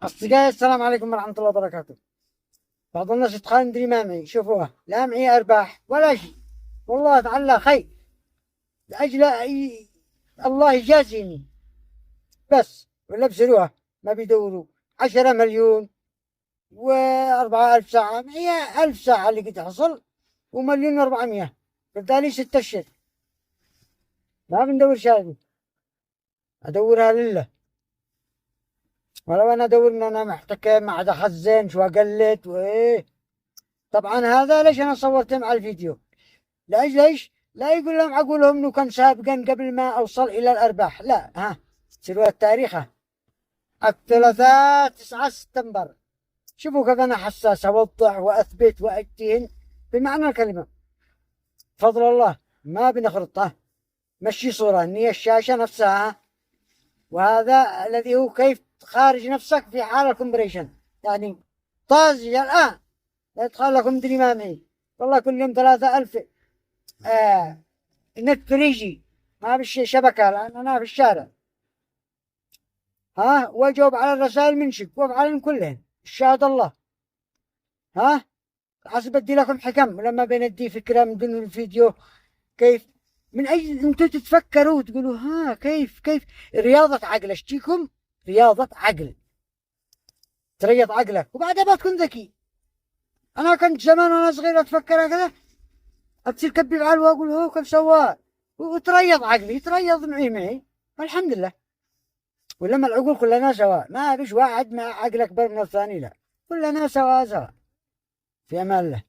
أصدقائي السلام عليكم ورحمة الله وبركاته. بعض الناس يتخيل مدري ما معي، شوفوها لا معي أرباح ولا شيء، والله تعالى خير لأجل الله يجازيني بس. ولا بسروها ما بيدوروا 10 مليون و4000 ساعة، معي 1000 ساعة اللي قد حصل و1,400,000، بالتالي 6 أشهر ما بندور شهادة، أدورها لله. ولو أنا أدور إن أنا محتكر ما عاد أخزن شو أقلد وإيه. طبعا هذا ليش أنا صورته مع الفيديو؟ ليش لا يقول لهم أقول لهم إنه كان سابقا قبل ما أوصل إلى الأرباح، لا ها سيروا التاريخ. الثلاثاء 9 سبتمبر. شوفوا كيف أنا حساس، أوضح وأثبت وأجتهد بمعنى الكلمة. بفضل الله ما بنخرطه، مشي صورة إني الشاشة نفسها، وهذا الذي هو كيف خارج نفسك في حال الكومبريشن، يعني طازج الآن لا يدخل لكم مدري ما معي. والله كل يوم 3000 النت فريجي، ما في شبكة لأن أنا في الشارع. ها وأجاوب على الرسائل من شك وأفعلن كلهن الشهادة الله. ها حسب بدي لكم حكم لما بندي فكرة من دون الفيديو، كيف من أجل أنتم تتفكروا وتقولوا ها كيف رياضة عقل أشتيكم، رياضة عقل تريض عقلك وبعدها بتكون ذكي. أنا كنت زمان وأنا صغير أتفكر هكذا، أتصير كبي بعال وأقول هو كيف سواه، وتريض عقلي تريض معي والحمد لله. ولما العقول كلنا سواء، ما فيش واحد مع عقل أكبر من الثاني، لا كلنا سواء. في أمان الله.